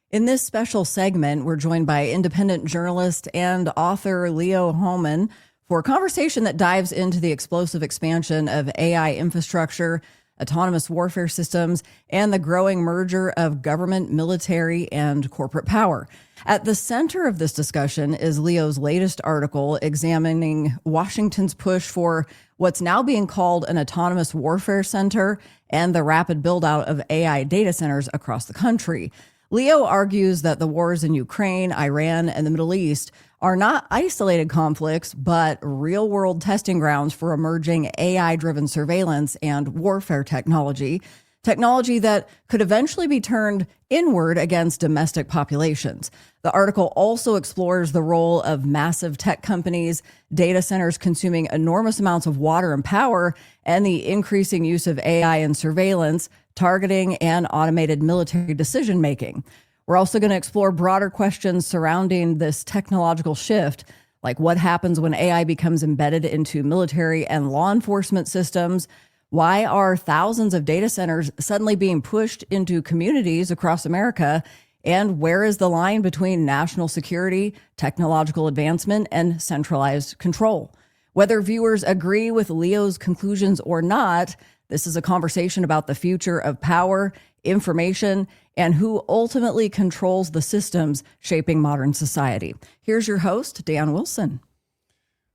In this special segment, we're joined by independent journalist and author Leo Hohmann for a conversation that dives into the explosive expansion of AI infrastructure, autonomous warfare systems, and the growing merger of government, military, and corporate power. At the center of this discussion is Leo's latest article examining Washington's push for what's now being called an autonomous warfare center and the rapid build out of AI data centers across the country. Leo argues that the wars in Ukraine, Iran, and the Middle East are not isolated conflicts, but real world testing grounds for emerging AI driven surveillance and warfare technology that could eventually be turned inward against domestic populations. The article also explores the role of massive tech companies, data centers consuming enormous amounts of water and power, and the increasing use of AI in surveillance, targeting, and automated military decision making. We're also going to explore broader questions surrounding this technological shift, like what happens when AI becomes embedded into military and law enforcement systems. Why are thousands of data centers suddenly being pushed into communities across America? And where is the line between national security, technological advancement, and centralized control? Whether viewers agree with Leo's conclusions or not, this is a conversation about the future of power, information, and who ultimately controls the systems shaping modern society. Here's your host, Dan Wilson.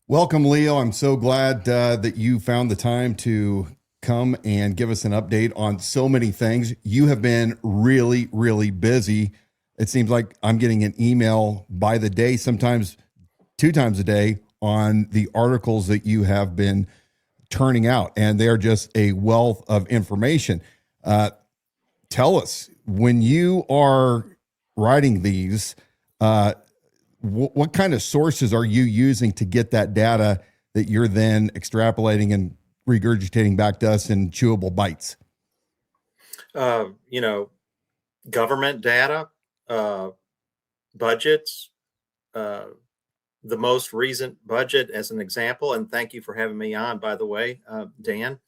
Welcome, Leo. I'm so glad that you found the time to come and give us an update on so many things. You have been really, really busy. It seems like I'm getting an email by the day, sometimes 2 times a day, on the articles that you have been turning out, and they're just a wealth of information. Tell us, when you are writing these, what kind of sources are you using to get that data that you're then extrapolating and regurgitating back to us in chewable bites? Government data, budgets, the most recent budget as an example, and thank you for having me on, by the way, Dan.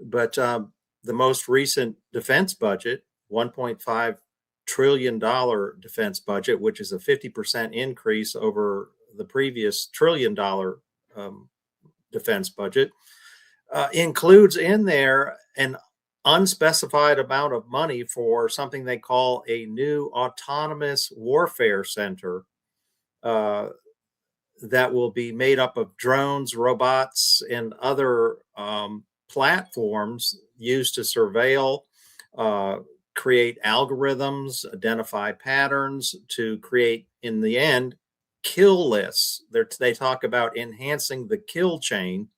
But the most recent defense budget, $1.5 trillion defense budget, which is a 50% increase over the previous $1 trillion defense budget, includes in there an unspecified amount of money for something they call a new autonomous warfare center that will be made up of drones, robots, and other platforms used to surveil, create algorithms, identify patterns, to create, in the end, kill lists. They talk about enhancing the kill chain.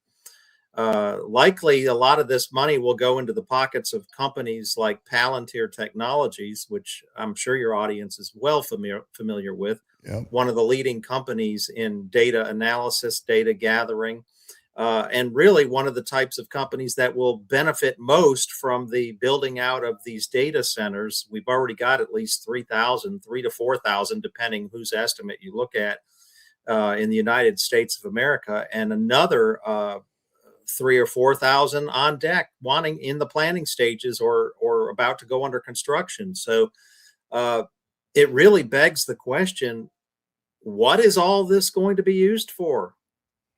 Likely, a lot of this money will go into the pockets of companies like Palantir Technologies, which I'm sure your audience is well familiar with. Yep. One of the leading companies in data analysis, data gathering, and really one of the types of companies that will benefit most from the building out of these data centers. We've already got at least 3,000 to 4,000, depending whose estimate you look at, in the United States of America, and another 3,000 or 4,000 on deck, wanting in the planning stages or about to go under construction. So it really begs the question, what is all this going to be used for?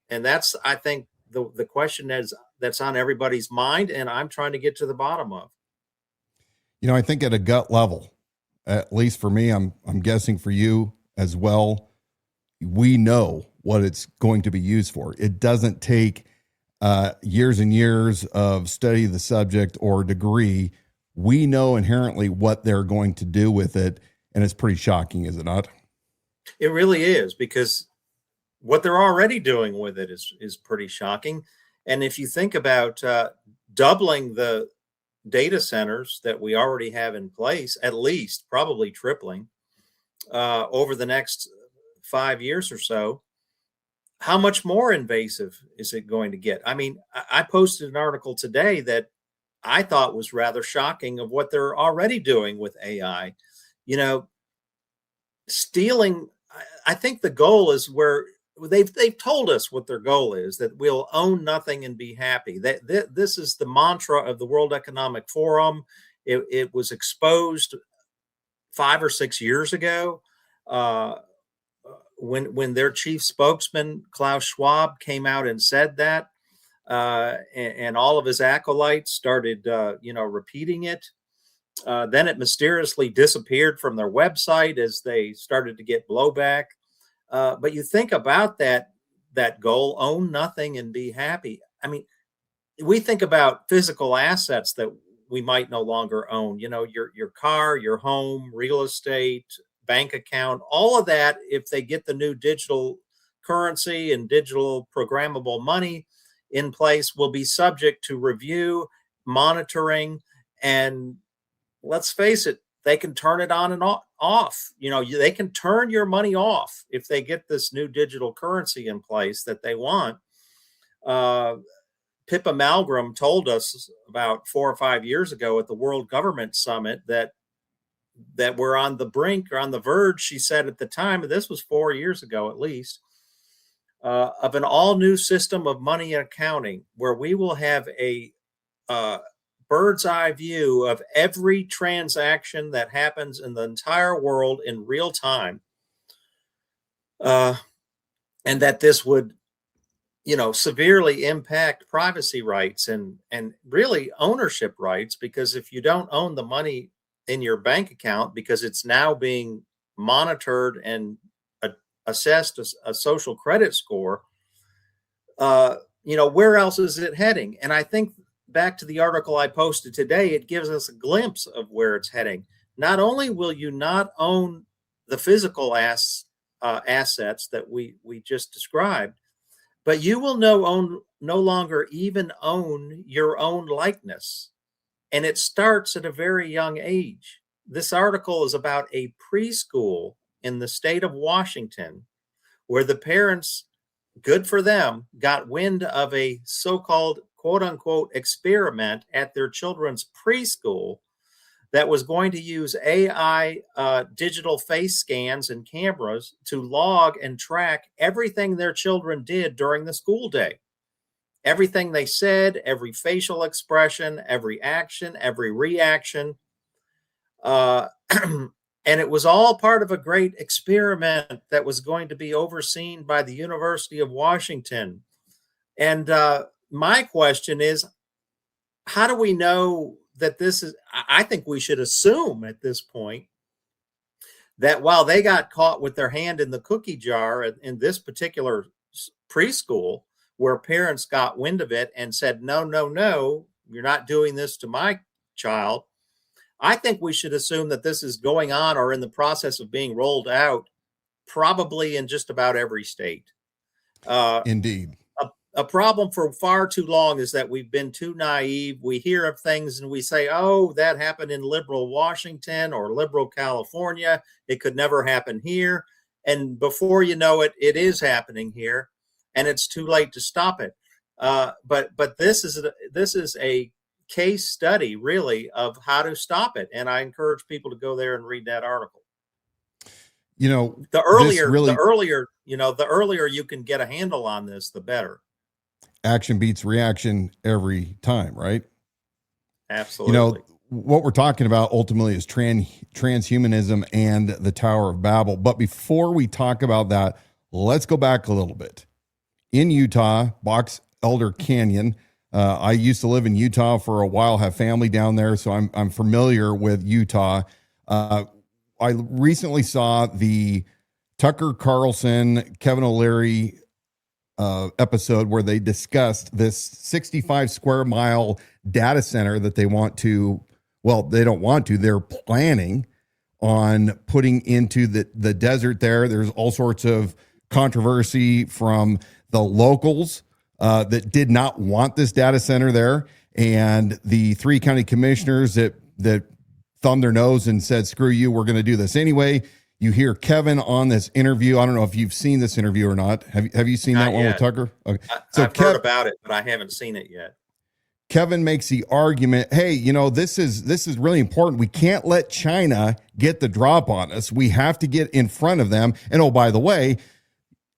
And that's, I think, the question that's on everybody's mind, and I'm trying to get to the bottom of. I think at a gut level, at least for me, I'm guessing for you as well, we know what it's going to be used for. It doesn't take years and years of study of the subject or degree. We know inherently what they're going to do with it, and it's pretty shocking, is it not? It really is, because what they're already doing with it is pretty shocking. And if you think about doubling the data centers that we already have in place, at least probably tripling over the next 5 years or so, how much more invasive is it going to get? I mean, I posted an article today that I thought was rather shocking of what they're already doing with AI. Stealing, I think the goal is where they've told us what their goal is, that we'll own nothing and be happy. This is the mantra of the World Economic Forum. It was exposed 5 or 6 years ago, when their chief spokesman Klaus Schwab came out and said that, and all of his acolytes started, repeating it. Then it mysteriously disappeared from their website as they started to get blowback. But you think about that goal: own nothing and be happy. I mean, we think about physical assets that we might no longer own. Your car, your home, real estate, bank account, all of that. If they get the new digital currency and digital programmable money in place, will be subject to review, monitoring, and let's face it, they can turn it on and off. They can turn your money off if they get this new digital currency in place that they want. Pippa Malmgren told us about 4 or 5 years ago at the World Government Summit that we're on the brink or on the verge, she said at the time, and this was 4 years ago at least, of an all new system of money and accounting where we will have a bird's eye view of every transaction that happens in the entire world in real time. And that this would, severely impact privacy rights and really ownership rights, because if you don't own the money in your bank account because it's now being monitored and assessed a social credit score, where else is it heading? And I think back to the article I posted today, it gives us a glimpse of where it's heading. Not only will you not own the physical assets that we just described, but you will no longer even own your own likeness. And it starts at a very young age. This article is about a preschool in the state of Washington where the parents, good for them, got wind of a so-called quote unquote experiment at their children's preschool that was going to use AI digital face scans and cameras to log and track everything their children did during the school day. Everything they said, every facial expression, every action, every reaction. And it was all part of a great experiment that was going to be overseen by the University of Washington. And my question is, how do we know that this is, I think we should assume at this point that while they got caught with their hand in the cookie jar in this particular preschool, where parents got wind of it and said, no, you're not doing this to my child, I think we should assume that this is going on or in the process of being rolled out, probably in just about every state. Indeed. A problem for far too long is that we've been too naive. We hear of things and we say, oh, that happened in liberal Washington or liberal California. It could never happen here. And before you know it, it is happening here, and it's too late to stop it. But this is a case study, really, of how to stop it. And I encourage people to go there and read that article. The earlier you can get a handle on this, the better. Action beats reaction every time, right? Absolutely. What we're talking about ultimately is transhumanism and the Tower of Babel. But before we talk about that, let's go back a little bit. In Utah, Box Elder Canyon. I used to live in Utah for a while, have family down there, so I'm familiar with Utah. I recently saw the Tucker Carlson, Kevin O'Leary episode where they discussed this 65 square mile data center that they want to, well, they don't want to, they're planning on putting into the desert there. There's all sorts of controversy from the locals that did not want this data center there, and the 3 county commissioners that thumbed their nose and said, screw you, we're going to do this anyway. You hear Kevin on this interview. I don't know if you've seen this interview or not. Have you seen that one with Tucker? Okay. I've heard about it, but I haven't seen it yet. Kevin makes the argument, hey, this is really important. We can't let China get the drop on us. We have to get in front of them. And oh, by the way,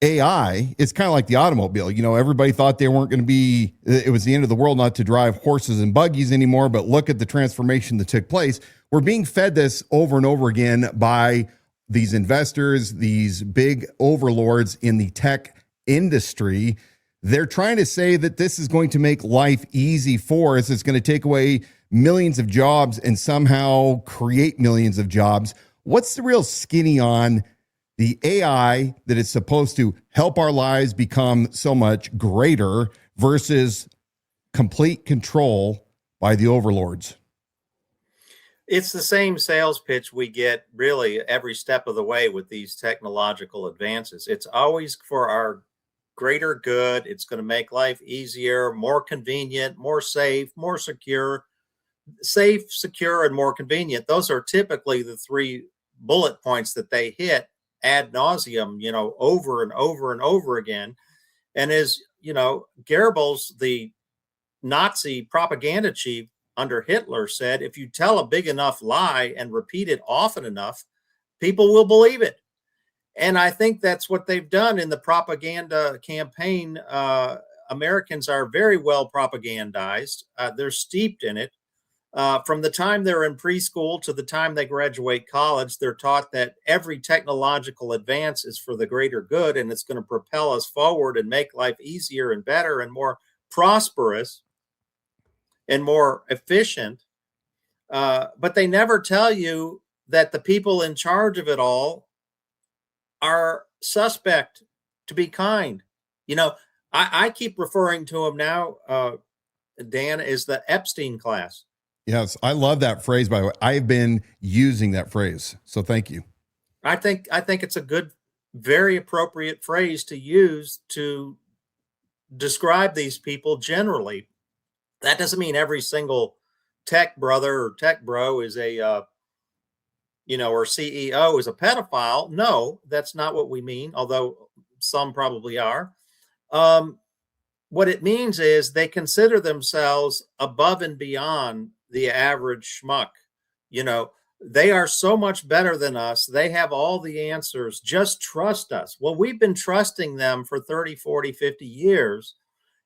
AI, it's kind of like the automobile. Everybody thought they weren't going to be, it was the end of the world not to drive horses and buggies anymore, but look at the transformation that took place. we're being fed this over and over again by these investors, these big overlords in the tech industry. They're trying to say that this is going to make life easy for us. It's going to take away millions of jobs and somehow create millions of jobs. What's the real skinny on the AI that is supposed to help our lives become so much greater versus complete control by the overlords? It's the same sales pitch we get really every step of the way with these technological advances. It's always for our greater good. It's going to make life easier, more convenient, more safe, more secure. Safe, secure, and more convenient. Those are typically the three bullet points that they hit ad nauseum, over and over and over again. And as Goebbels, the Nazi propaganda chief under Hitler, said, if you tell a big enough lie and repeat it often enough, people will believe it. And I think that's what they've done in the propaganda campaign. Americans are very well propagandized. They're steeped in it. From the time they're in preschool to the time they graduate college, they're taught that every technological advance is for the greater good, and it's going to propel us forward and make life easier and better and more prosperous and more efficient. But they never tell you that the people in charge of it all are suspect to be kind. I keep referring to them now, Dan, as the Epstein class. Yes, I love that phrase, by the way. I've been using that phrase, so thank you. I think it's a good, very appropriate phrase to use to describe these people generally. That doesn't mean every single tech brother or tech bro is a, or CEO is a pedophile. No, that's not what we mean, although some probably are. What it means is they consider themselves above and beyond the average schmuck. They are so much better than us. They have all the answers. Just trust us. Well, we've been trusting them for 30, 40, 50 years.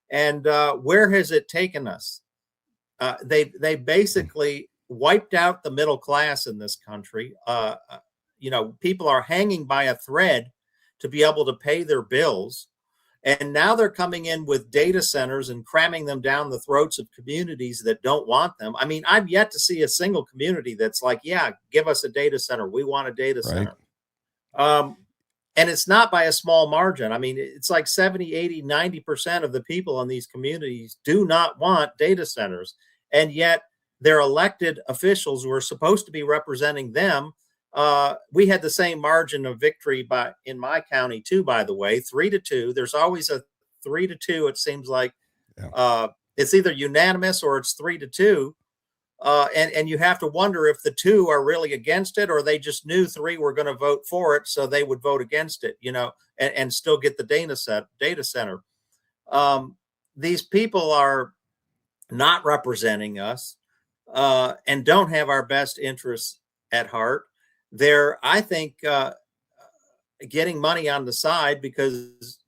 And where has it taken us? They basically wiped out the middle class in this country. People are hanging by a thread to be able to pay their bills. And now they're coming in with data centers and cramming them down the throats of communities that don't want them. I mean, I've yet to see a single community that's like, yeah, give us a data center. We want a data center. And it's not by a small margin. I mean, it's like 70, 80, 90% of the people in these communities do not want data centers. And yet their elected officials who are supposed to be representing them, we had the same margin of victory in my county too, by the way, 3-2. There's always a 3-2. It seems like it's either unanimous or it's 3-2. And you have to wonder if the 2 are really against it, or they just knew 3 were going to vote for it, so they would vote against it, and still get the data center. These people are not representing us and don't have our best interests at heart. They're, I think, getting money on the side because,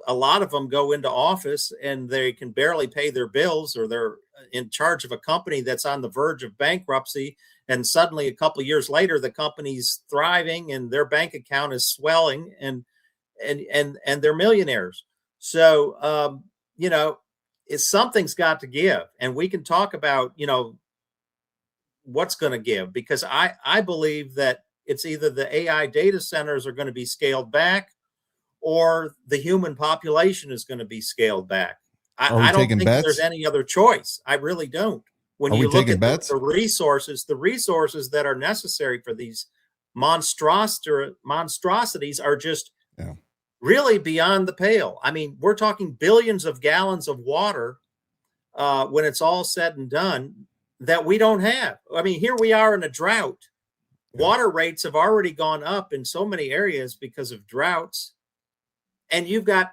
a lot of them go into office and they can barely pay their bills, or they're in charge of a company that's on the verge of bankruptcy. And suddenly a couple of years later, the company's thriving and their bank account is swelling and they're millionaires. So, something's got to give, and we can talk about, what's going to give, because I believe that it's either the AI data centers are going to be scaled back or the human population is going to be scaled back. I don't think there's any other choice. I really don't. When you look at the resources that are necessary for these monstrosities are just really beyond the pale. I mean, we're talking billions of gallons of water when it's all said and done that we don't have. I mean, here we are in a drought. Water rates have already gone up in so many areas because of droughts. And you've got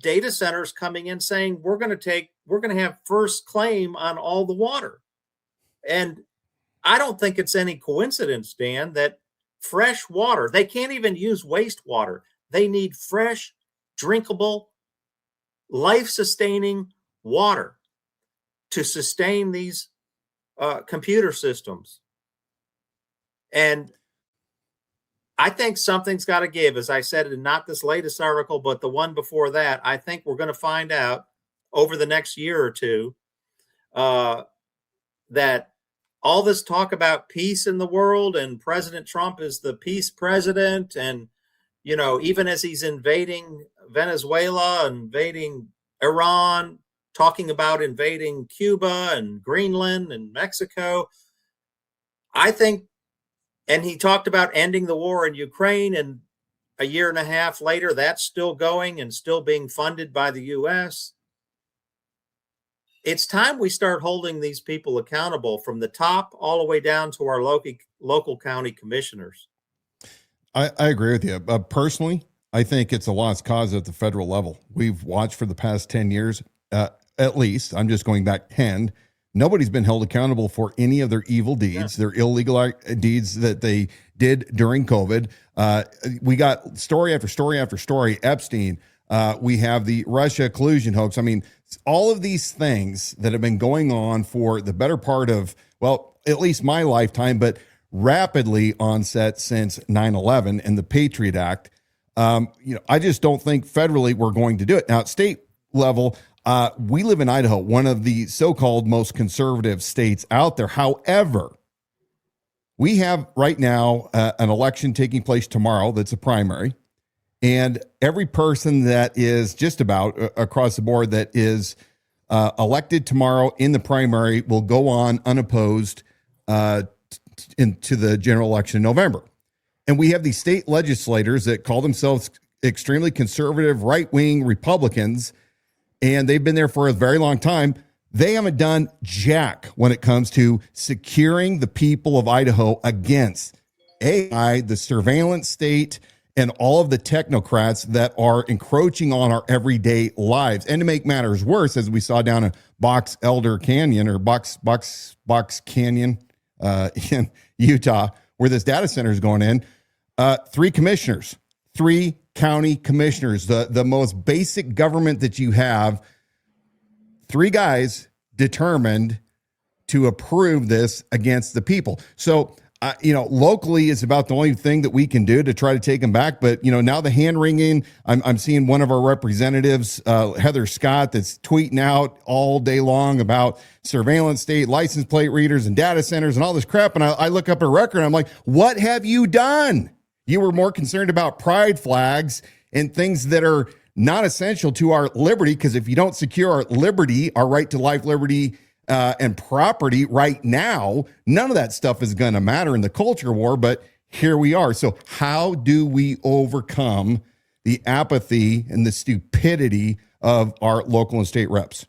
data centers coming in saying, we're going to have first claim on all the water. And I don't think it's any coincidence, Dan, that fresh water, they can't even use wastewater. They need fresh, drinkable, life-sustaining water to sustain these computer systems. And I think something's got to give. As I said in not this latest article, but the one before that, I think we're going to find out over the next year or two that all this talk about peace in the world and President Trump is the peace president. And, even as he's invading Venezuela, invading Iran, talking about invading Cuba and Greenland and Mexico, I think, and he talked about ending the war in Ukraine, and a year and a half later, that's still going and still being funded by the U.S. It's time we start holding these people accountable from the top all the way down to our local county commissioners. I agree with you. Personally, I think it's a lost cause at the federal level. We've watched for the past 10 years, at least, I'm just going back 10, nobody's been held accountable for any of their evil deeds, their illegal deeds that they did during COVID. We got story after story after story, Epstein. We have the Russia collusion hoax. I mean, all of these things that have been going on for the better part of, well, at least my lifetime, but rapidly onset since 9/11 and the Patriot Act. I just don't think federally we're going to do it. Now, at state level, we live in Idaho, one of the so-called most conservative states out there. However, we have right now an election taking place tomorrow that's a primary. And every person that is just about across the board that is elected tomorrow in the primary will go on unopposed into the general election in November. And we have these state legislators that call themselves extremely conservative, right-wing Republicans, and they've been there for a very long time. They haven't done jack when it comes to securing the people of Idaho against AI, the surveillance state, and all of the technocrats that are encroaching on our everyday lives. And to make matters worse, as we saw down in Box Canyon in Utah, where this data center is going in, three county commissioners, the most basic government that you have, three guys determined to approve this against the people. So, locally is about the only thing that we can do to try to take them back. But, now the hand wringing, I'm seeing one of our representatives, Heather Scott, that's tweeting out all day long about surveillance state, license plate readers and data centers and all this crap. And I look up her record and I'm like, what have you done? You were more concerned about pride flags and things that are not essential to our liberty. Because if you don't secure our liberty, our right to life, liberty, and property right now, none of that stuff is going to matter in the culture war, but here we are. So how do we overcome the apathy and the stupidity of our local and state reps?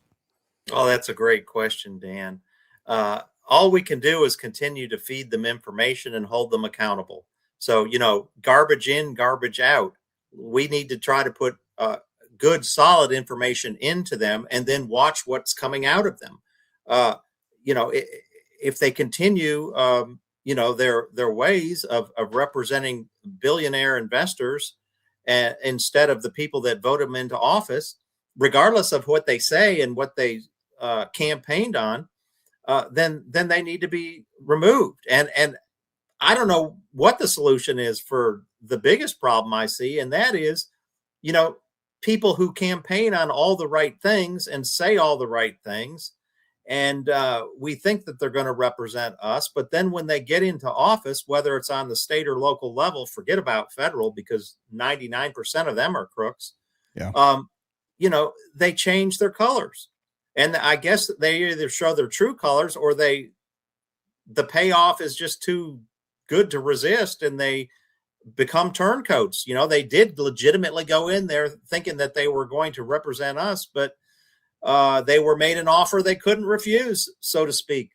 Oh, that's a great question, Dan. All we can do is continue to feed them information and hold them accountable. So, garbage in, garbage out. We need to try to put good, solid information into them and then watch what's coming out of them. If they continue, their ways of representing billionaire investors instead of the people that vote them into office, regardless of what they say and what they campaigned on, then they need to be removed. And I don't know what the solution is for the biggest problem I see, and that is, people who campaign on all the right things and say all the right things. And we think that they're going to represent us. But then when they get into office, whether it's on the state or local level, forget about federal, because 99% of them are crooks. Yeah. They change their colors. And I guess they either show their true colors or the payoff is just too good to resist. And they become turncoats. They did legitimately go in there thinking that they were going to represent us, but they were made an offer they couldn't refuse, so to speak.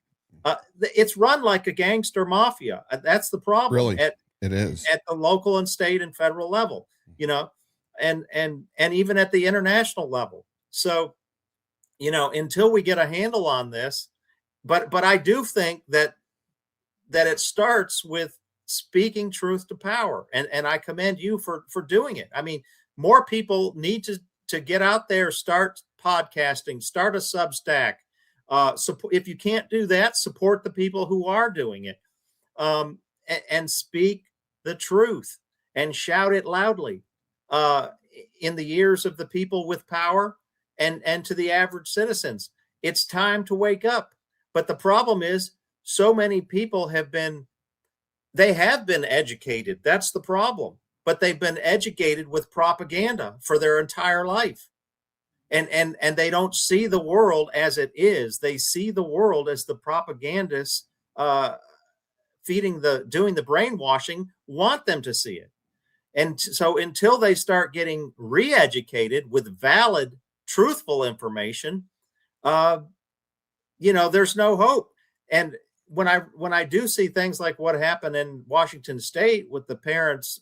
It's run like a gangster mafia. That's the problem. Really, it is at the local and state and federal level, and even at the international level. So, until we get a handle on this, but I do think that it starts with speaking truth to power, and I commend you for doing it. I mean, more people need to get out there, start podcasting, start a Substack. So if you can't do that, support the people who are doing it. and speak the truth and shout it loudly in the ears of the people with power and to the average citizens. It's time to wake up. But the problem is, so many people have been educated. That's the problem. But they've been educated with propaganda for their entire life. And they don't see the world as it is. They see the world as the propagandists doing the brainwashing want them to see it. And so until they start getting re-educated with valid, truthful information, there's no hope. And when I do see things like what happened in Washington State with the parents,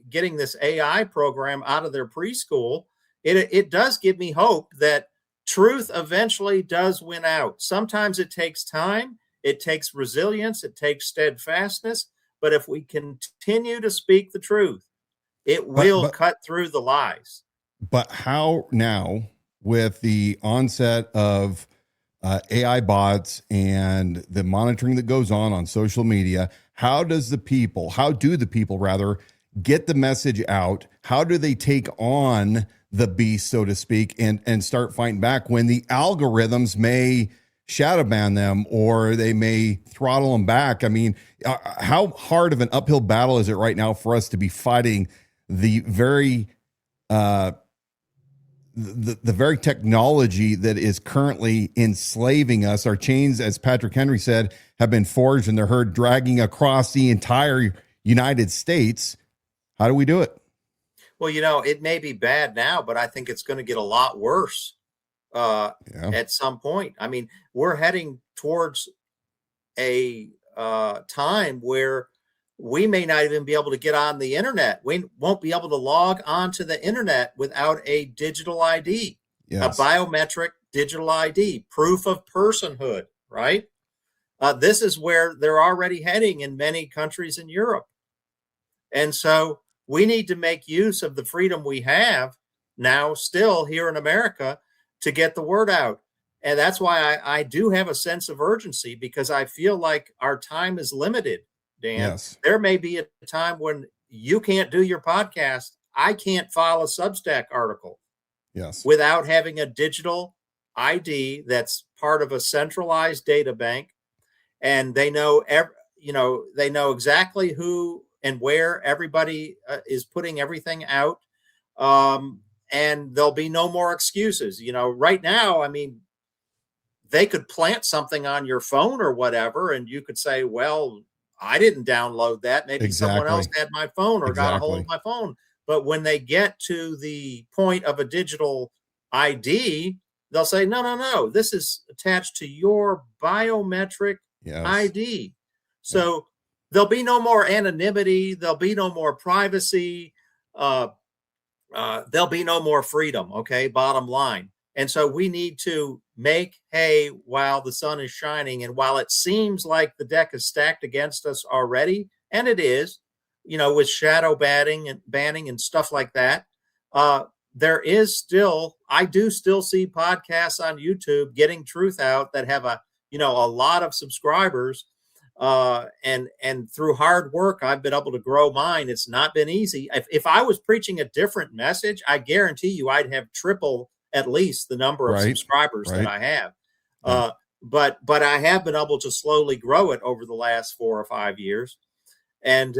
getting this AI program out of their preschool, it does give me hope that truth eventually does win out. Sometimes it takes time, it takes resilience, it takes steadfastness. But if we continue to speak the truth, it will cut through the lies. But how now, with the onset of AI bots and the monitoring that goes on social media, how do the people get the message out? How do they take on the beast, so to speak, and start fighting back when the algorithms may shadow ban them or they may throttle them back? I mean, how hard of an uphill battle is it right now for us to be fighting the very the very technology that is currently enslaving us? Our chains, as Patrick Henry said, have been forged and they're heard dragging across the entire United States. How do we do it? Well, it may be bad now, but I think it's going to get a lot worse at some point. I mean, we're heading towards a time where we may not even be able to get on the internet. We won't be able to log onto the internet without a digital ID, a biometric digital ID, proof of personhood, right? This is where they're already heading in many countries in Europe. And so we need to make use of the freedom we have now still here in America to get the word out. And that's why I do have a sense of urgency, because I feel like our time is limited, Dan. Yes. There may be a time when you can't do your podcast. I can't file a Substack article without having a digital ID that's part of a centralized data bank. And they know, they know exactly who and where everybody is putting everything out. And there'll be no more excuses. Right now, I mean, they could plant something on your phone or whatever, and you could say, well, I didn't download that. Maybe someone else had my phone or got a hold of my phone. But when they get to the point of a digital ID, they'll say, no, this is attached to your biometric ID. So there'll be no more anonymity. There'll be no more privacy. There'll be no more freedom. Okay. Bottom line. And so we need to make hay while the sun is shining. And while it seems like the deck is stacked against us already, and it is, with shadow banning and stuff like that, there is still, I do still see podcasts on YouTube getting truth out that have a lot of subscribers. And through hard work, I've been able to grow mine. It's not been easy. If I was preaching a different message, I guarantee you I'd have triple at least the number of subscribers that I have. But I have been able to slowly grow it over the last 4 or 5 years. And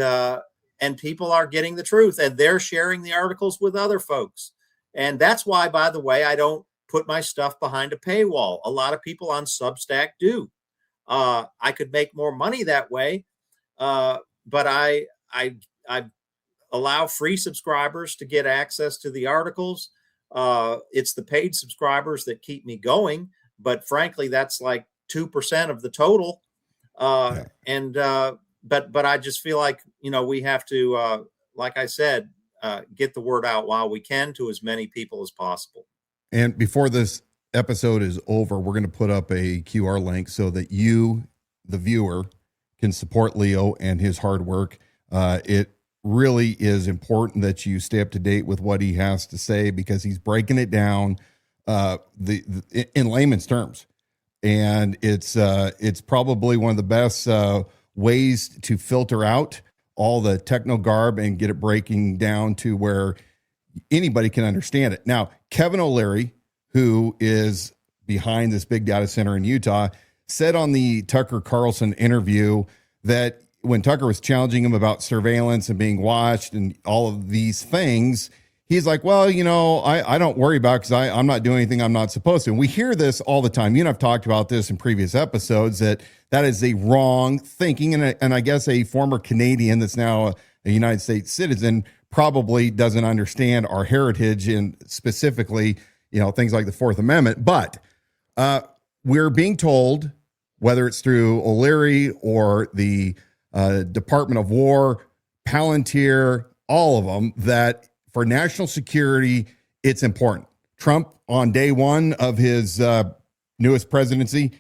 people are getting the truth, and they're sharing the articles with other folks. And that's why, by the way, I don't put my stuff behind a paywall. A lot of people on Substack do. I could make more money that way, but I allow free subscribers to get access to the articles. It's the paid subscribers that keep me going, but frankly, that's like 2% of the total. But I just feel like, we have to, like I said, get the word out while we can to as many people as possible. And before this episode is over, we're going to put up a QR link so that you, the viewer, can support Leo and his hard work. It really is important that you stay up to date with what he has to say, because he's breaking it down in layman's terms, and it's probably one of the best ways to filter out all the techno garb and get it breaking down to where anybody can understand it. Now, Kevin O'Leary, who is behind this big data center in Utah, said on the Tucker Carlson interview that when Tucker was challenging him about surveillance and being watched and all of these things, he's like, well, I don't worry about it because I'm not doing anything I'm not supposed to. And we hear this all the time. You and I've talked about this in previous episodes, that is a wrong thinking. And I guess a former Canadian that's now a United States citizen probably doesn't understand our heritage and specifically, things like the Fourth Amendment. But we're being told, whether it's through O'Leary or the Department of War, Palantir, all of them, that for national security, it's important. Trump, on day one of his newest presidency,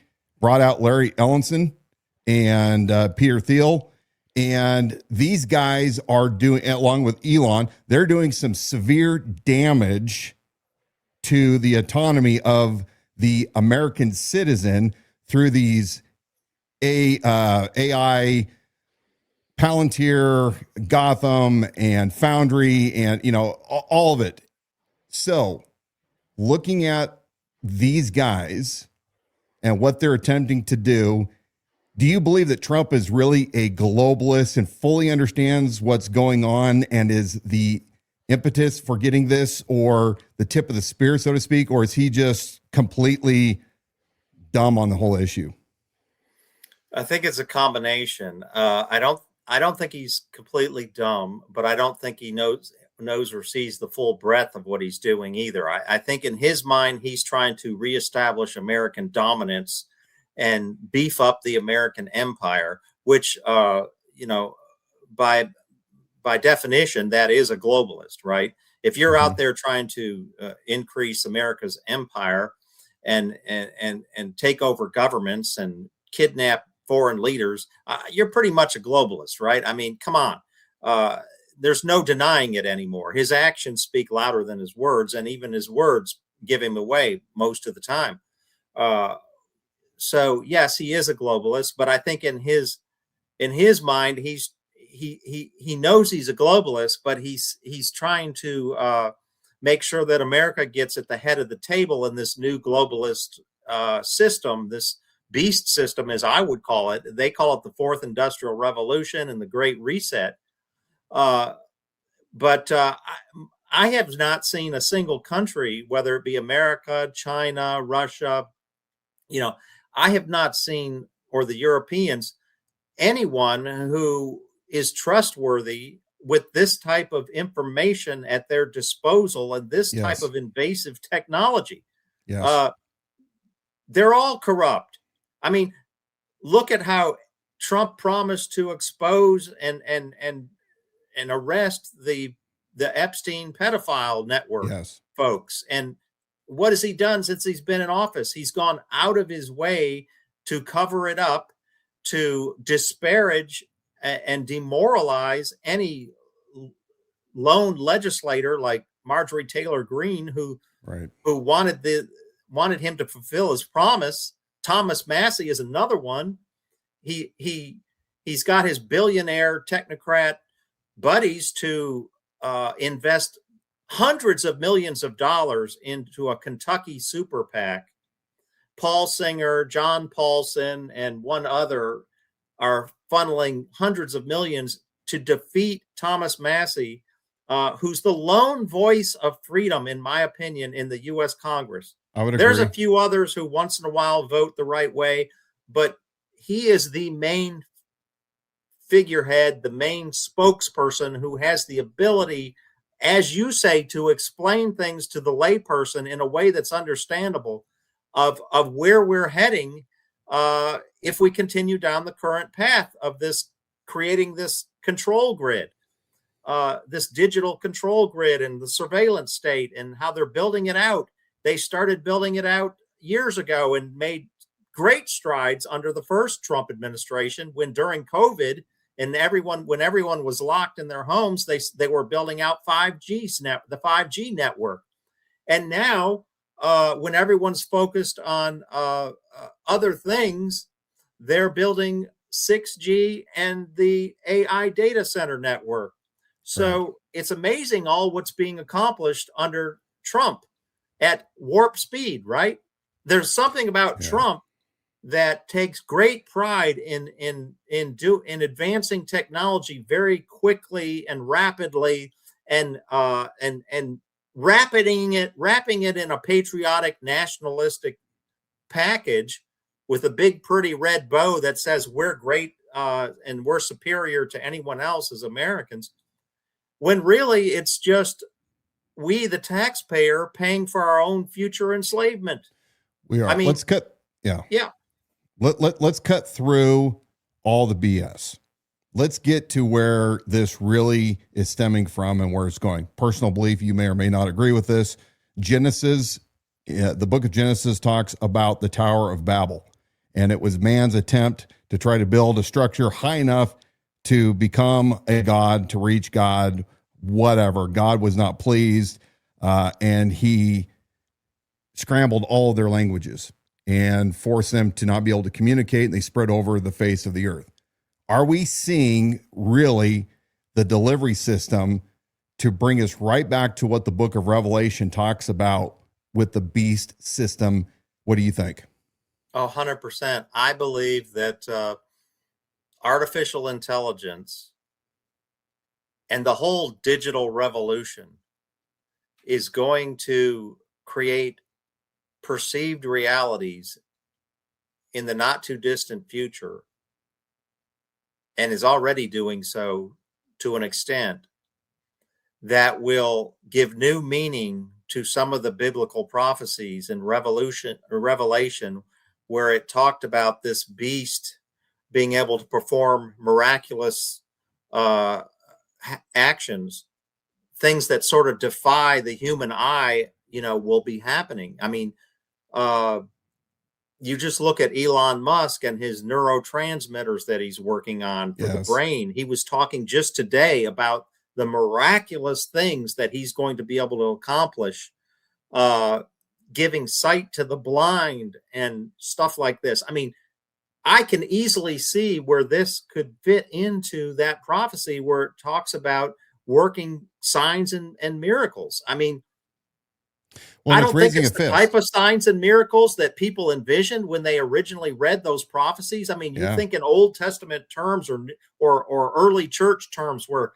brought out Larry Ellison and Peter Thiel. And these guys are doing, along with Elon, they're doing some severe damage to the autonomy of the American citizen through these AI, Palantir, Gotham, and Foundry, and all of it. So, looking at these guys and what they're attempting to do you believe that Trump is really a globalist and fully understands what's going on and is the impetus for getting this, or the tip of the spear, so to speak, or is he just completely dumb on the whole issue? I think it's a combination. I don't think he's completely dumb, but I don't think he knows or sees the full breadth of what he's doing either. I think in his mind, he's trying to reestablish American dominance and beef up the American empire, which, by definition, that is a globalist, right? If you're out there trying to increase America's empire and take over governments and kidnap foreign leaders, you're pretty much a globalist, right? I mean, come on. There's no denying it anymore. His actions speak louder than his words, and even his words give him away most of the time. So yes, he is a globalist, but I think in his mind, he knows he's a globalist, but he's trying to make sure that America gets at the head of the table in this new globalist system, this beast system, as I would call it. They call it the Fourth Industrial Revolution and the Great Reset. But I have not seen a single country, whether it be America, China, Russia, I have not seen, or the Europeans, anyone who is trustworthy with this type of information at their disposal and this type of invasive technology. Yes. They're all corrupt. I mean, look at how Trump promised to expose and arrest the Epstein pedophile network folks. And what has he done since he's been in office? He's gone out of his way to cover it up, to disparage and demoralize any lone legislator like Marjorie Taylor Greene, who wanted him to fulfill his promise. Thomas Massey is another one. He's got his billionaire technocrat buddies to invest hundreds of millions of dollars into a Kentucky super PAC. Paul Singer, John Paulson, and one other are funneling hundreds of millions to defeat Thomas Massey, who's the lone voice of freedom, in my opinion, in the U.S. Congress. I would agree. There's a few others who once in a while vote the right way, but he is the main figurehead, the main spokesperson who has the ability, as you say, to explain things to the layperson in a way that's understandable of where we're heading if we continue down the current path of this, creating this control grid, this digital control grid and the surveillance state and how they're building it out. They started building it out years ago and made great strides under the first Trump administration, when during COVID and when everyone was locked in their homes, they were building out the 5G network. And now when everyone's focused on other things, they're building 6G and the AI data center network. So it's amazing all what's being accomplished under Trump at warp speed, right? There's something about Trump that takes great pride in advancing technology very quickly and rapidly, and wrapping it in a patriotic, nationalistic package with a big, pretty red bow that says we're great and we're superior to anyone else as Americans, when really it's just we, the taxpayer, paying for our own future enslavement. We are. I mean, Let's cut. Yeah. Yeah. Let's cut through all the BS. Let's get to where this really is stemming from and where it's going. Personal belief, you may or may not agree with this. Genesis, the book of Genesis talks about the Tower of Babel, and it was man's attempt to try to build a structure high enough to become a god, to reach God, whatever. God was not pleased, and he scrambled all of their languages and forced them to not be able to communicate, and they spread over the face of the earth. Are we seeing really the delivery system to bring us right back to what the book of Revelation talks about with the beast system? What do you think? 100%. I believe that artificial intelligence and the whole digital revolution is going to create perceived realities in the not too distant future, and is already doing so to an extent that will give new meaning to some of the biblical prophecies in Revelation, where it talked about this beast being able to perform miraculous actions, things that sort of defy the human eye, will be happening. I mean, you just look at Elon Musk and his neurotransmitters that he's working on for the brain. He was talking just today about the miraculous things that he's going to be able to accomplish, giving sight to the blind and stuff like this. I mean, I can easily see where this could fit into that prophecy where it talks about working signs and miracles. I mean, I don't think it's the type of signs and miracles that people envisioned when they originally read those prophecies. I mean, you think in Old Testament terms or early church terms where,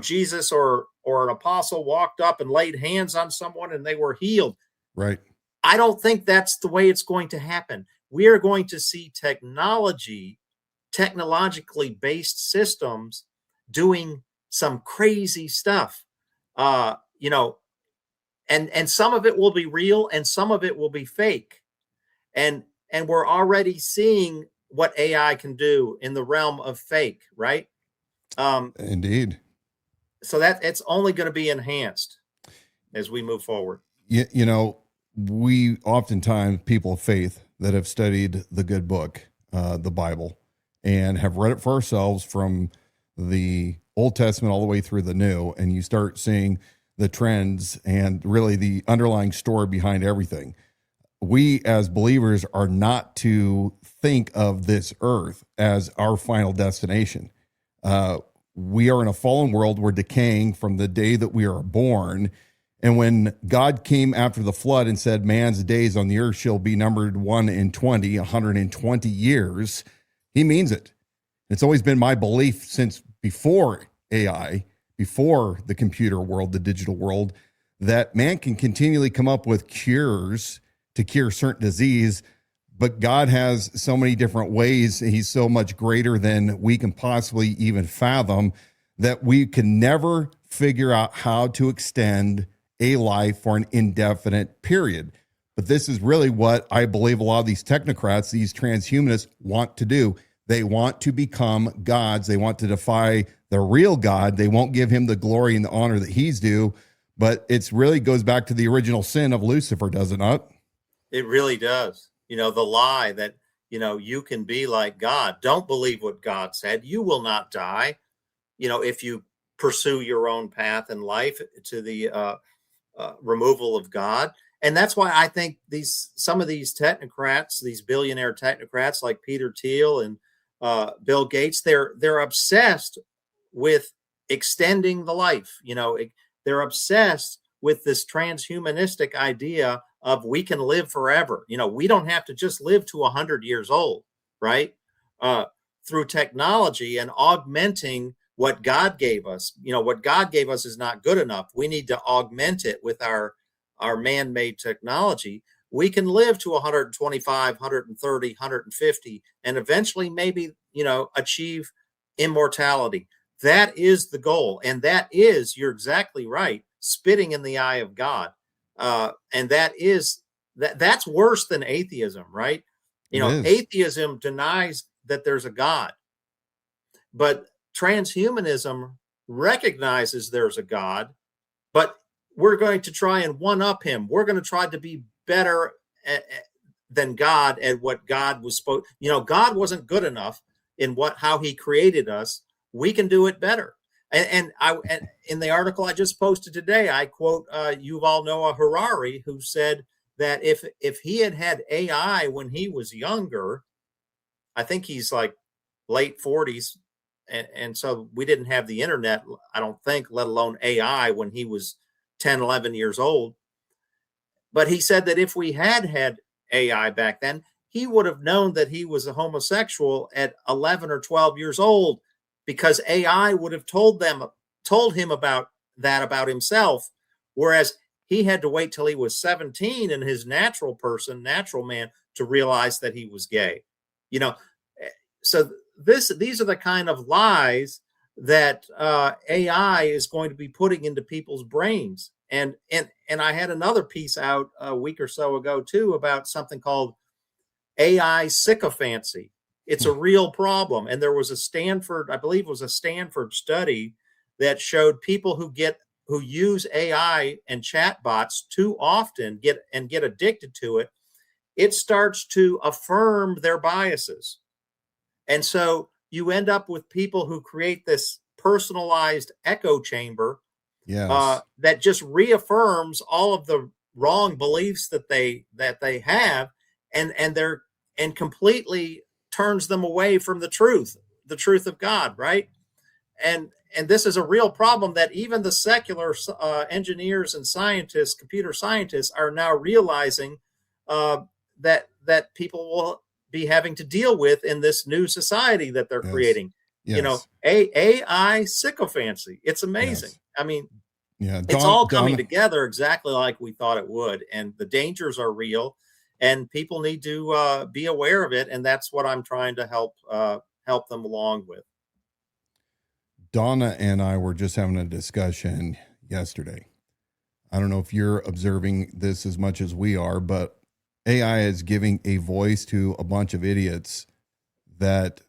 Jesus or an apostle walked up and laid hands on someone and they were healed. Right. I don't think that's the way it's going to happen. We are going to see technologically based systems doing some crazy stuff, and some of it will be real and some of it will be fake. And we're already seeing what AI can do in the realm of fake, right? Indeed. So that it's only going to be enhanced as we move forward. We oftentimes, people of faith that have studied the good book, the Bible, and have read it for ourselves from the Old Testament all the way through the New, and you start seeing the trends and really the underlying story behind everything. We as believers are not to think of this earth as our final destination. We are in a fallen world. We're decaying from the day that we are born. And when God came after the flood and said, man's days on the earth shall be numbered 1 in 20, 120 years, he means it. It's always been my belief since before AI, before the computer world, the digital world, that man can continually come up with cures to cure certain disease, but God has so many different ways. He's so much greater than we can possibly even fathom that we can never figure out how to extend a life for an indefinite period. But this is really what I believe a lot of these technocrats, these transhumanists want to do. They want to become gods. They want to defy the real God. They won't give him the glory and the honor that he's due. But it's really goes back to the original sin of Lucifer, does it not? It really does. The lie that, you can be like God. Don't believe what God said. You will not die. If you pursue your own path in life to the removal of God. And that's why I think some of these technocrats, these billionaire technocrats like Peter Thiel and Bill Gates, they're obsessed with extending the life. They're obsessed with this transhumanistic idea of we can live forever. We don't have to just live to 100 years old, right? Through technology and augmenting what God gave us. What God gave us is not good enough. We need to augment it with our man-made technology. We can live to 125, 130, 150, and eventually maybe, achieve immortality. That is the goal. And that is, you're exactly right, spitting in the eye of God. And that's worse than atheism, right? Atheism denies that there's a God, but transhumanism recognizes there's a God, but we're going to try and one-up him. We're going to try to be better than God at what God was supposed. God wasn't good enough in how he created us. We can do it better. And in the article I just posted today, I quote Yuval Noah Harari, who said that if he had AI when he was younger, I think he's like late 40s, and so we didn't have the internet, I don't think, let alone AI, when he was 10, 11 years old. But he said that if we had AI back then, he would have known that he was a homosexual at 11 or 12 years old, because AI would have told him about himself, whereas he had to wait till he was 17 and his natural man, to realize that he was gay. So these are the kind of lies that AI is going to be putting into people's brains. And I had another piece out a week or so ago too about something called AI sycophancy. It's a real problem. And there was I believe it was a Stanford study that showed people who use AI and chatbots too often get addicted to it. It starts to affirm their biases. And so you end up with people who create this personalized echo chamber that just reaffirms all of the wrong beliefs that they have, and completely turns them away from the truth of God, right? And this is a real problem that even the secular engineers and scientists, computer scientists, are now realizing that people will be having to deal with in this new society that they're creating. AI sycophancy. It's amazing. Yes. I mean, it's all coming together exactly like we thought it would, and the dangers are real, and people need to be aware of it, and that's what I'm trying to help them along with. Dawna and I were just having a discussion yesterday. I don't know if you're observing this as much as we are, but AI is giving a voice to a bunch of idiots that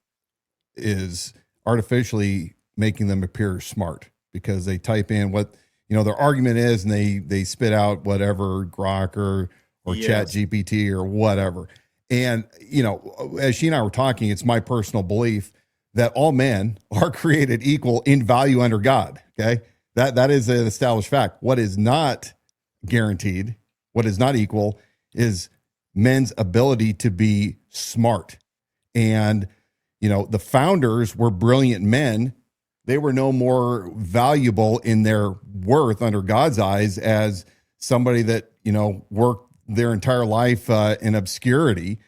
is artificially making them appear smart, because they type in what their argument is, and they spit out whatever Grok or Chat GPT or whatever. And as she and I were talking, it's my personal belief that all men are created equal in value under God. Okay, that is an established fact. What is not guaranteed, what is not equal, is men's ability to be smart. And the founders were brilliant men. They were no more valuable in their worth under God's eyes as somebody that worked their entire life in obscurity,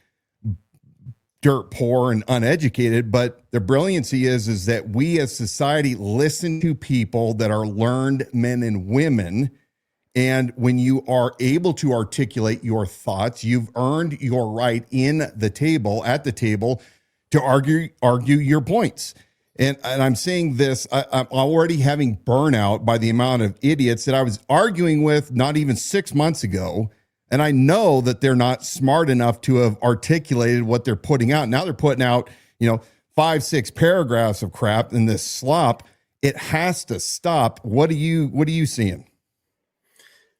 dirt poor and uneducated. But the brilliancy is that we as society listen to people that are learned men and women. And when you are able to articulate your thoughts, you've earned your right at the table to argue your points. And I'm saying this, I'm already having burnout by the amount of idiots that I was arguing with not even 6 months ago. And I know that they're not smart enough to have articulated what they're putting out. Now they're putting out, 5-6 paragraphs of crap in this slop. It has to stop. What are you seeing?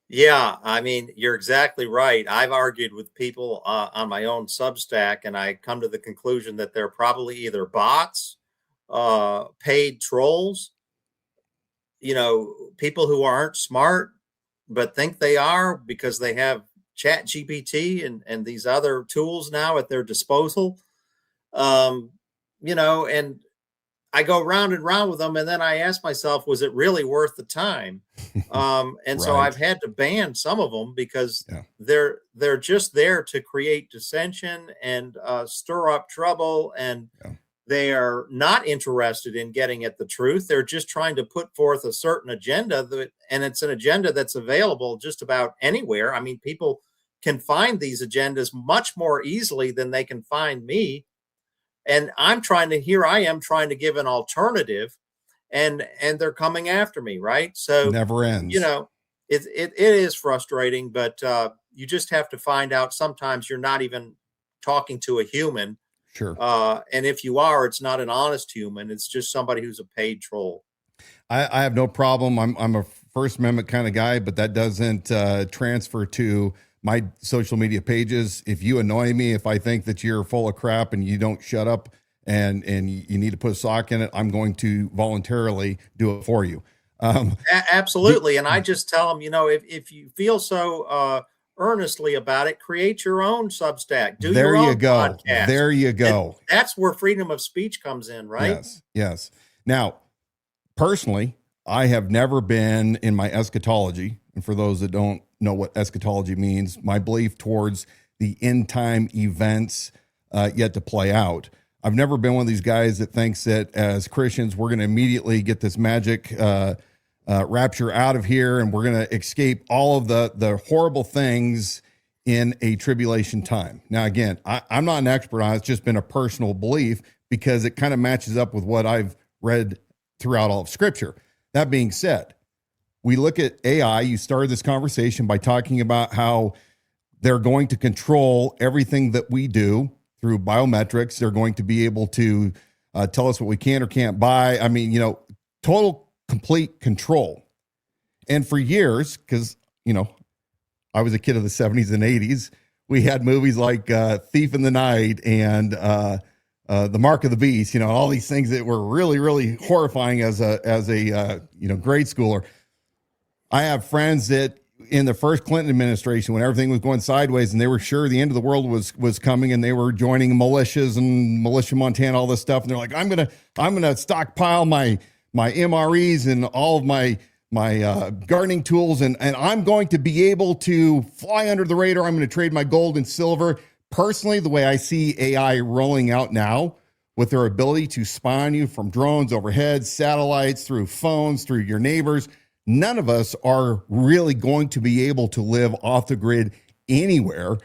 Yeah, I mean, you're exactly right. I've argued with people on my own Substack, and I come to the conclusion that they're probably either bots, paid trolls, people who aren't smart but think they are because they have Chat GPT and these other tools now at their disposal. and I go round and round with them, and then I ask myself, was it really worth the time? And so Right. I've had to ban some of them because Yeah. they're just there to create dissension and stir up trouble, and Yeah. they are not interested in getting at the truth. They're just trying to put forth a certain agenda and it's an agenda that's available just about anywhere. I mean, people can find these agendas much more easily than they can find me. And here I am trying to give an alternative, and they're coming after me, right? So, Never you ends. know, it is frustrating, but you just have to find out sometimes you're not even talking to a human. Sure. And if you are, it's not an honest human. It's just somebody who's a paid troll. I have no problem. I'm a First Amendment kind of guy, but that doesn't transfer to my social media pages. If you annoy me, if I think that you're full of crap and you don't shut up and you need to put a sock in it, I'm going to voluntarily do it for you. Absolutely. And I just tell them, if you feel so earnestly about it, create your own Substack, do There your you own go. podcast. There you And go. that's where freedom of speech comes in, right? Yes. Yes. Now, personally, I have never been in my eschatology. And for those that don't know what eschatology means, my belief towards the end time events yet to play out. I've never been one of these guys that thinks that as Christians, we're going to immediately get this magic rapture out of here and we're going to escape all of the horrible things in a tribulation time. Now, again, I'm not an expert on it. It's just been a personal belief because it kind of matches up with what I've read throughout all of Scripture. That being said, we look at AI. You started this conversation by talking about how they're going to control everything that we do through biometrics. They're going to be able to tell us what we can or can't buy. I mean, total, complete control. And for years, because, I was a kid of the 70s and 80s, we had movies like Thief in the Night and The Mark of the Beast, all these things that were really, really horrifying as a grade schooler. I have friends that in the first Clinton administration, when everything was going sideways and they were sure the end of the world was coming and they were joining militias and Militia Montana, all this stuff. And they're like, I'm going to stockpile my MREs and all of my gardening tools. And I'm going to be able to fly under the radar. I'm going to trade my gold and silver. Personally, the way I see AI rolling out now with their ability to spy on you from drones overhead, satellites, through phones, through your neighbors, none of us are really going to be able to live off the grid anywhere.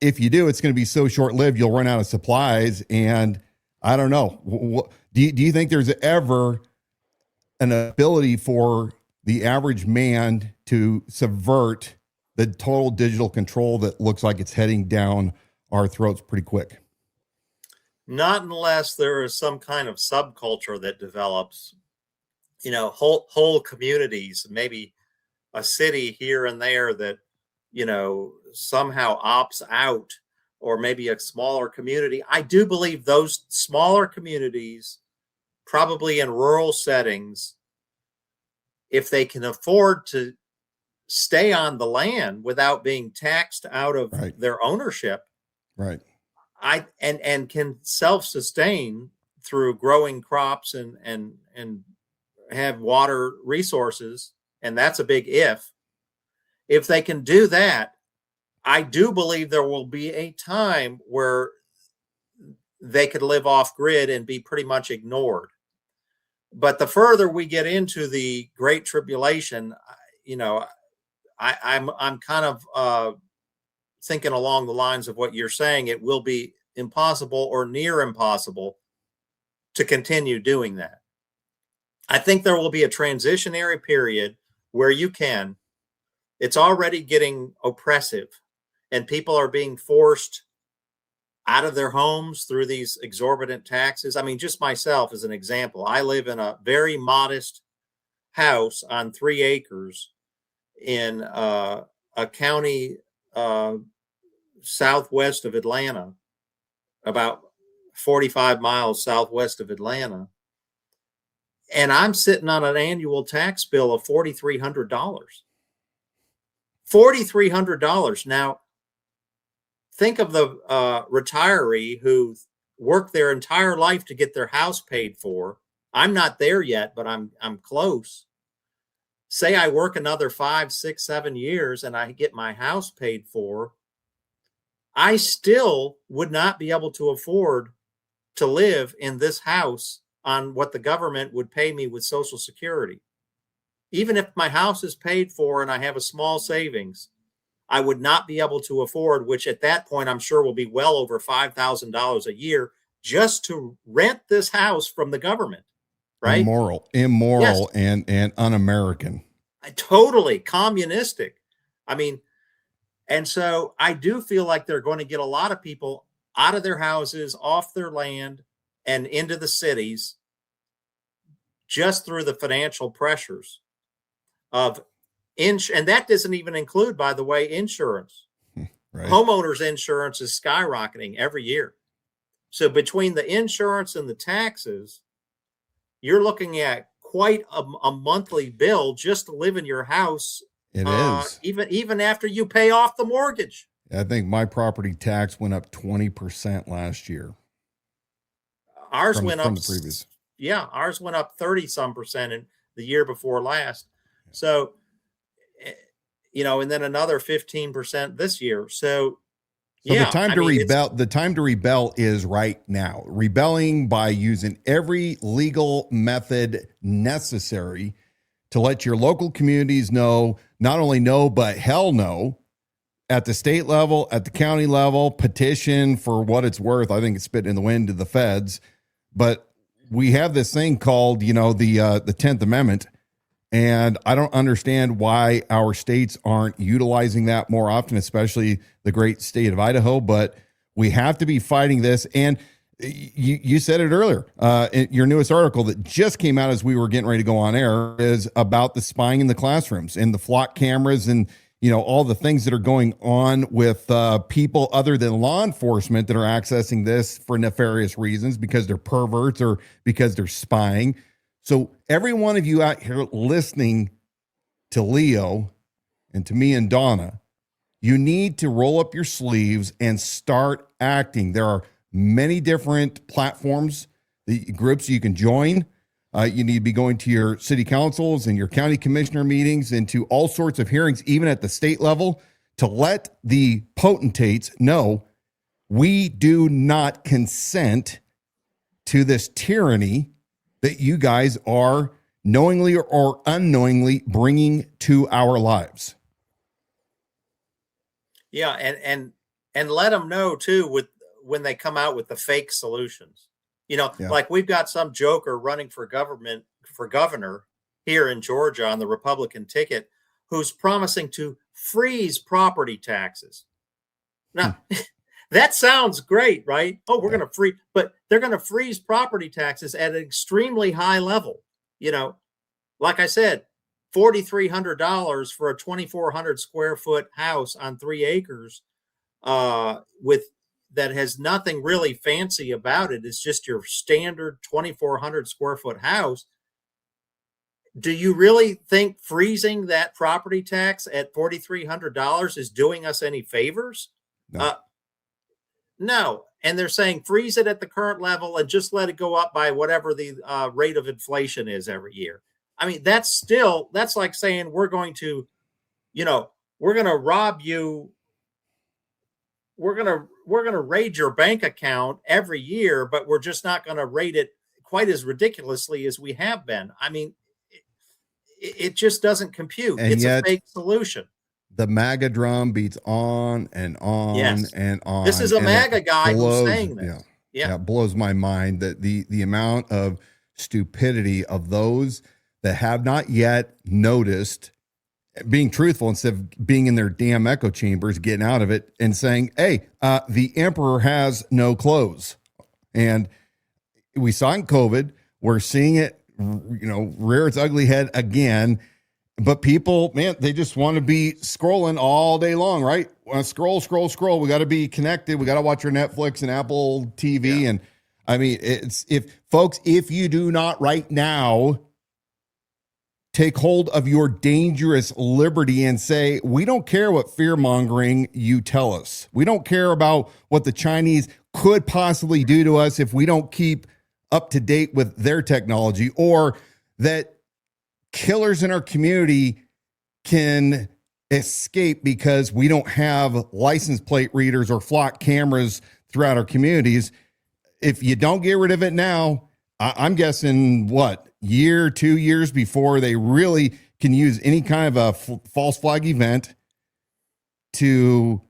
If you do, it's going to be so short-lived, you'll run out of supplies. And I don't know. Do you think there's ever an ability for the average man to subvert the total digital control that looks like it's heading down our throats pretty quick? Not unless there is some kind of subculture that develops, whole communities, maybe a city here and there that, somehow opts out, or maybe a smaller community. I do believe those smaller communities, probably in rural settings, if they can afford to stay on the land without being taxed out of Right. their ownership, Right. and can self-sustain through growing crops and have water resources, and that's a big if they can do that, I do believe there will be a time where they could live off grid and be pretty much ignored. But the further we get into the Great Tribulation, I'm kind of thinking along the lines of what you're saying. It will be impossible or near impossible to continue doing that. I think there will be a transitionary period where it's already getting oppressive and people are being forced out of their homes through these exorbitant taxes. I mean, just myself as an example, I live in a very modest house on 3 acres in a county southwest of Atlanta, about 45 miles southwest of Atlanta. And I'm sitting on an annual tax bill of $4,300. $4,300. Now, think of the retiree who work their entire life to get their house paid for. I'm not there yet, but I'm close. Say I work another 5, 6, 7 years and I get my house paid for, I still would not be able to afford to live in this house on what the government would pay me with Social Security. Even if my house is paid for and I have a small savings, I would not be able to afford, which at that point I'm sure will be well over $5,000 a year, just to rent this house from the government. Right? Immoral, yes. and un-American. Totally communistic. I mean, and so I do feel like they're going to get a lot of people out of their houses, off their land, and into the cities just through the financial pressures of and that doesn't even include, by the way, insurance. Right. Homeowners insurance is skyrocketing every year. So between the insurance and the taxes, you're looking at quite a monthly bill just to live in your house. It is. Even after you pay off the mortgage. I think my property tax went up 20% last year. Ours went up from the previous. Yeah, ours went up 30-some% in the year before last. So, and then another 15% this year. So the time to rebel is right now. Rebelling by using every legal method necessary to let your local communities know, not only know, but hell no, at the state level, at the county level, petition for what it's worth. I think it's spit in the wind to the feds. But we have this thing called, the 10th Amendment. And I don't understand why our states aren't utilizing that more often, especially the great state of Idaho. But we have to be fighting this. And you said it earlier. Your newest article that just came out as we were getting ready to go on air is about the spying in the classrooms and the flock cameras and, all the things that are going on with people other than law enforcement that are accessing this for nefarious reasons because they're perverts or because they're spying. So every one of you out here listening to Leo and to me and Dawna, you need to roll up your sleeves and start acting. There are many different platforms, the groups you can join. You need to be going to your city councils and your county commissioner meetings and to all sorts of hearings, even at the state level, to let the potentates know we do not consent to this tyranny that you guys are knowingly or unknowingly bringing to our lives. Yeah, and let them know too when they come out with the fake solutions. Like we've got some joker running for governor here in Georgia on the Republican ticket who's promising to freeze property taxes. Now, that sounds great, right? Oh, we're going to freeze, but they're going to freeze property taxes at an extremely high level. Like I said, $4,300 for a 2,400 square foot house on 3 acres that has nothing really fancy about it. It's just your standard 2,400 square foot house. Do you really think freezing that property tax at $4,300 is doing us any favors? No. No. And they're saying freeze it at the current level and just let it go up by whatever the rate of inflation is every year. I mean, that's like saying we're going to rob you. We're going to raid your bank account every year, but we're just not going to raid it quite as ridiculously as we have been. I mean, it just doesn't compute. And it's a fake solution. The MAGA drum beats on and on and on. This is a MAGA guy who's saying this. Yeah, it blows my mind that the amount of stupidity of those that have not yet noticed being truthful instead of being in their damn echo chambers, getting out of it and saying, hey, the emperor has no clothes. And we saw in COVID, we're seeing it, rear its ugly head again. But people, man, they just want to be scrolling all day long, right? Scroll. We got to be connected. We got to watch our Netflix and Apple TV. Yeah. And I mean, if you do not right now take hold of your dangerous liberty and say, we don't care what fear mongering you tell us. We don't care about what the Chinese could possibly do to us if we don't keep up to date with their technology, or that killers in our community can escape because we don't have license plate readers or flock cameras throughout our communities. If you don't get rid of it now, I'm guessing year, 2 years before they really can use any kind of a false flag event to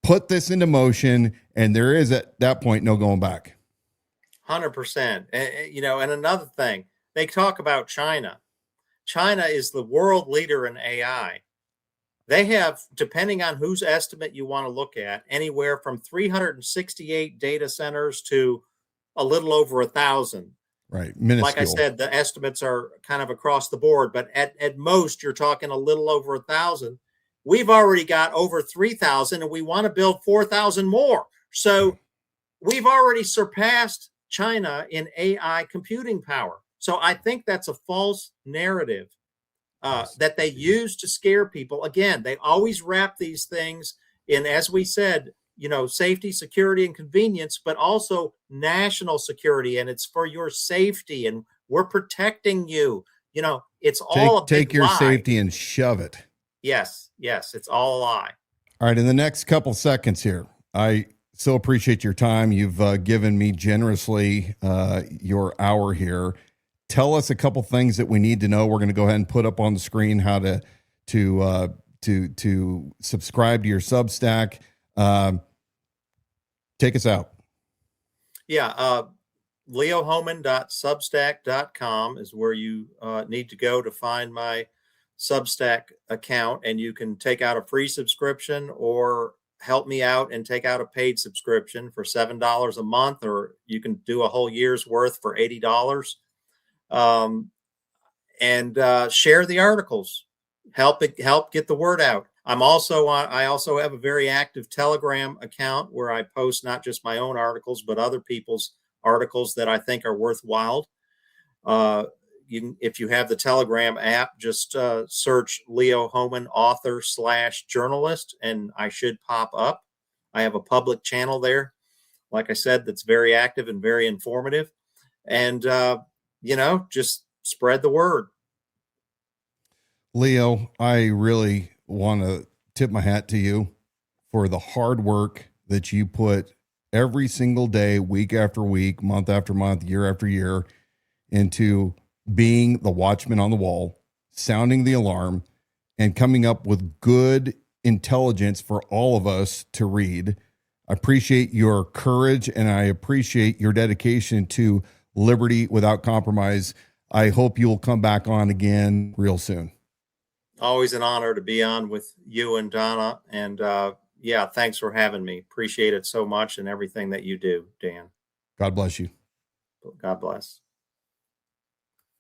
put this into motion. And there is at that point, no going back. 100%. And another thing, they talk about China. China is the world leader in AI. They have, depending on whose estimate you want to look at, anywhere from 368 data centers to a little over 1,000. Right. Minuscule. Like I said, the estimates are kind of across the board, but at most, you're talking a little over 1,000. We've already got over 3,000, and we want to build 4,000 more. So we've already surpassed China in AI computing power. So I think that's a false narrative that they use to scare people. Again, they always wrap these things in, as we said, safety, security, and convenience, but also national security. And it's for your safety, and we're protecting you. It's all take your lie. safety and shove it. Yes, it's all a lie. All right. In the next couple seconds here, I so appreciate your time. You've given me generously your hour here. Tell us a couple things that we need to know. We're going to go ahead and put up on the screen how to subscribe to your Substack. Take us out. Yeah. leohohmann.substack.com is where you need to go to find my Substack account, and you can take out a free subscription or help me out and take out a paid subscription for $7 a month, or you can do a whole year's worth for $80. And share the articles, help get the word out. I also have a very active Telegram account where I post not just my own articles, but other people's articles that I think are worthwhile. If you have the Telegram app, just search Leo Hohmann, author / journalist, and I should pop up. I have a public channel there, like I said, that's very active and very informative. And, just spread the word. Leo, I really want to tip my hat to you for the hard work that you put every single day, week after week, month after month, year after year, into being the watchman on the wall, sounding the alarm, and coming up with good intelligence for all of us to read. I appreciate your courage, and I appreciate your dedication to liberty without compromise. I hope you'll come back on again real soon. Always an honor to be on with you and Donna. And thanks for having me. Appreciate it so much, and everything that you do, Dan. God bless you. God bless.